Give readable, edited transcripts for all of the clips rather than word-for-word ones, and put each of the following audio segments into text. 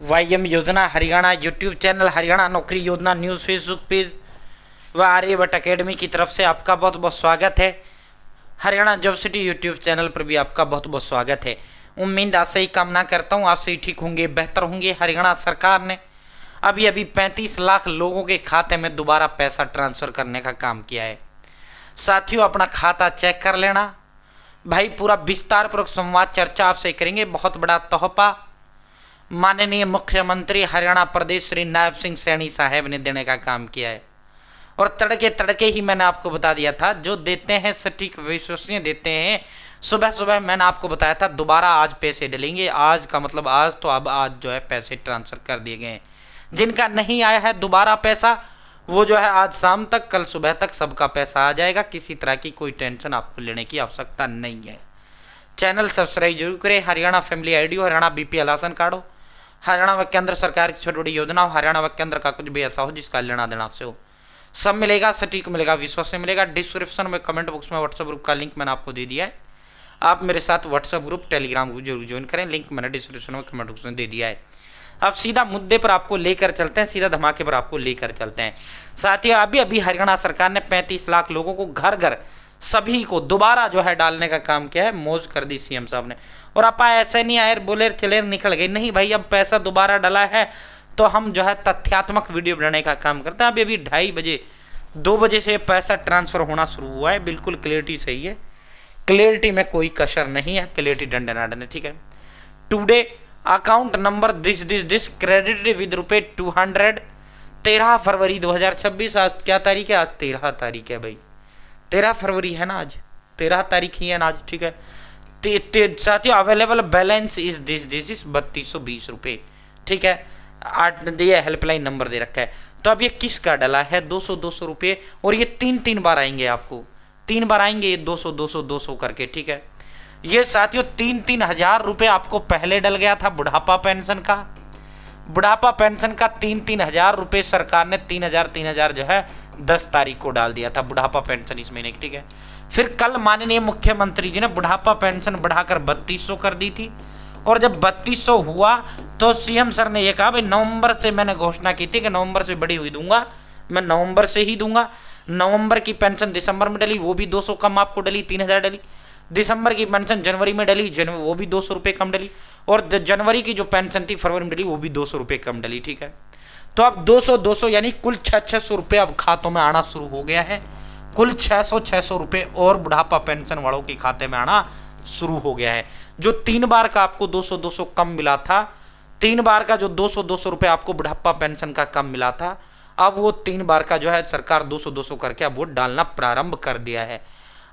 वाईएम योजना Haryana YouTube channel, Haryana नौकरी योजना न्यूज़ फेसबुक पेज व आर्यभट्ट अकेडमी की तरफ से आपका बहुत बहुत स्वागत है। Haryana job city YouTube channel पर भी आपका बहुत बहुत स्वागत है। उम्मीद आज से ही कामना करता हूँ, आज से ही ठीक होंगे, बेहतर होंगे। हरियाणा सरकार ने अभी 35 लाख लोगों के खाते में दोबारा पैसा ट्रांसफ़र करने का काम किया है। साथियों, अपना खाता चेक कर लेना भाई। पूरा विस्तारपूर्वक संवाद चर्चा आपसे करेंगे। बहुत बड़ा तोहफा माननीय मुख्यमंत्री हरियाणा प्रदेश श्री नायब सिंह सैनी साहब ने देने का काम किया है। और तड़के तड़के ही मैंने आपको बता दिया था, जो देते हैं सटीक विश्वसनीय देते हैं। सुबह सुबह मैंने आपको बताया था दोबारा आज पैसे डलेंगे। आज का मतलब आज, तो अब आज जो है पैसे ट्रांसफर कर दिए गए हैं। जिनका नहीं आया है दोबारा पैसा, वो जो है आज शाम तक, कल सुबह तक सबका पैसा आ जाएगा। किसी तरह की कोई टेंशन आपको लेने की आवश्यकता नहीं है। चैनल सब्सक्राइब जरूर करें। हरियाणा फैमिली आईडी हो, हरियाणा बीपीएल राशन कार्ड हो, हरियाणा व केंद्र सरकार की छोटी बड़ी योजना हो, हरियाणा व केंद्र का कुछ भी ऐसा हो जिसका लेना देना आपसे हो, सब मिलेगा, सटीक मिलेगा, विश्वसनीय मिलेगा। डिस्क्रिप्शन में कमेंट बॉक्स में व्हाट्सएप ग्रुप का लिंक मैंने आपको दे दिया है। आप मेरे साथ व्हाट्सएप ग्रुप टेलीग्राम ग्रुप जरूर ज्वाइन करें, लिंक मैंने डिस्क्रिप्शन में कमेंट बॉक्स में दे दिया है। अब सीधा मुद्दे पर आपको लेकर चलते हैं, सीधा धमाके पर आपको लेकर चलते हैं। साथियों, अभी हरियाणा सरकार ने 35 लाख लोगों को घर घर सभी को दोबारा जो है डालने का काम किया है। मौज कर दी सीएम साहब ने। और आप ऐसे नहीं आए बोले चले निकल गए, नहीं भाई, अब पैसा दोबारा डला है तो हम जो है तथ्यात्मक वीडियो बनाने का काम करते हैं। अभी 2:30 बजे 2 बजे से पैसा ट्रांसफर होना शुरू हुआ है। बिल्कुल क्लियरिटी सही है, क्लियरिटी में कोई कसर नहीं है, क्लियरिटी डंडनाडन है, ठीक है। Today account number this credit with रुपए 200 13 फरवरी 2026। आज क्या तारीख है? आज 13 तारीख है भाई, 13 फरवरी है ना, आज 13 तारीख ही है ना आज, ठीक है। साथियों, available balance is this is 3220 रुपये, ठीक है। 8 ये हेल्पलाइन नंबर दे रखा है। तो अब ये किसका डला है? 200 रुपये। और ये 3 बार आएंगे, आपको 3 बार आएंगे ये 200 करके, ठीक है। ये साथियों 3 हजार रुपये आपको पहले डल गया था बुढ़ापा पेंशन का। बुढ़ापा पेंशन का 3 हजार रुपये सरकार ने 3 हजार जो है 10 तारीख को डाल दिया था बुढ़ापा पेंशन इस महीने की, ठीक है। फिर कल माननीय मुख्यमंत्री जी ने बुढ़ापा पेंशन बढ़ाकर 3200 कर दी थी। और जब 3200 हुआ तो सीएम सर ने ये कहा भाई नवंबर से मैंने घोषणा की थी कि नवंबर से बढ़ी हुई दूंगा, मैं नवंबर से ही दूंगा। नवंबर की पेंशन दिसंबर में डली, वो भी 200 कम आपको डली, 3000 डली। दिसंबर की पेंशन जनवरी में डली, वो भी 200 रुपये कम डली। और जनवरी की जो पेंशन थी फरवरी में डली, वो भी 200 रुपये कम डली, ठीक है। तो अब 200 यानी कुल 600 रुपये अब खातों में आना शुरू हो गया है। कुल 600 रुपये और बुढ़ापा पेंशन वालों के खाते में आना शुरू हो गया है। जो 3 बार का आपको 200 कम मिला था, 3 बार का जो 200 रुपये आपको बुढ़ापा पेंशन का कम मिला था, अब वो 3 बार का जो है सरकार 200 करके अब वो डालना प्रारंभ कर दिया है।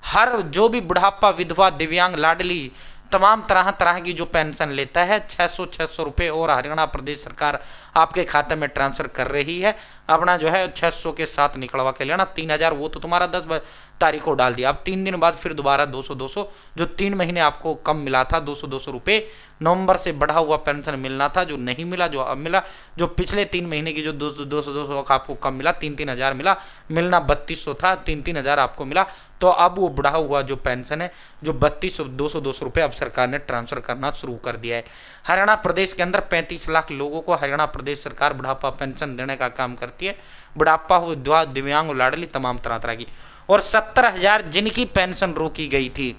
हर जो भी बुढ़ापा, विधवा, दिव्यांग, लाडली, तमाम तरह की जो पेंशन लेता है 600 रुपये और हरियाणा प्रदेश सरकार आपके खाते में ट्रांसफर कर रही है। अपना जो है 600 के साथ निकलवा के लेना। 3000 वो तो तुम्हारा 10 तारीख को डाल दिया। अब 3 दिन बाद फिर दोबारा 200 जो 3 महीने आपको कम मिला था 200 रुपये, नवंबर से बढ़ा हुआ पेंशन मिलना था जो नहीं मिला, जो अब मिला। जो पिछले 3 महीने की जो 200 का आपको कम मिला, 3 हजार मिला, मिलना 3200 था, 3 हजार आपको मिला। तो अब वो बढ़ा हुआ जो पेंशन है जो 200 रुपये अब सरकार ने ट्रांसफर करना शुरू कर दिया है। हरियाणा प्रदेश के अंदर 35 लाख लोगों को हरियाणा प्रदेश सरकार बुढ़ापा पेंशन देने का काम करती है। बुढ़ापा हो, विधवा, दिव्यांग, लाडली, तमाम तरह की। और 70,000 जिनकी पेंशन रोकी गई थी,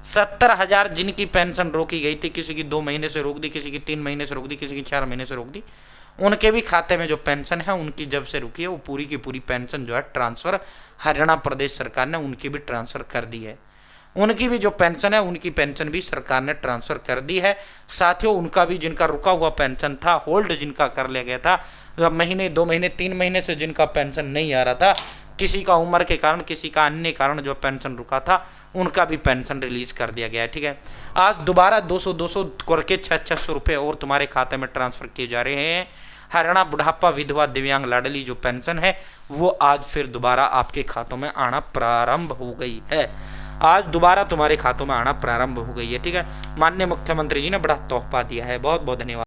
70,000 जिनकी पेंशन रोकी गई थी, किसी की 2 महीने से रोक दी, किसी की 3 महीने से रोक दी, किसी की 4 महीने से रोक दी, उनके भी खाते में जो पेंशन है उनकी जब से रुकी है वो पूरी की पूरी पेंशन जो है ट्रांसफर हरियाणा प्रदेश सरकार ने उनकी भी ट्रांसफर कर दी है। उनकी भी जो पेंशन है उनकी पेंशन भी सरकार ने ट्रांसफर कर दी है। साथियों, उनका भी जिनका रुका हुआ पेंशन था, होल्ड जिनका कर लिया गया था, महीने 2 महीने 3 महीने से जिनका पेंशन नहीं आ रहा था, किसी का उम्र के कारण, किसी का अन्य कारण जो पेंशन रुका था, उनका भी पेंशन रिलीज कर दिया गया है, ठीक है। आज दोबारा 200 करके 600 रुपये और तुम्हारे खाते में ट्रांसफर किए जा रहे हैं। हरियाणा बुढ़ापा, विधवा, दिव्यांग, लाडली जो पेंशन है वो आज फिर दोबारा आपके खातों में आना प्रारंभ हो गई है। आज दोबारा तुम्हारे खातों में आना प्रारंभ हो गई है, ठीक है। माननीय मुख्यमंत्री जी ने बड़ा तोहफा दिया है। बहुत बहुत धन्यवाद।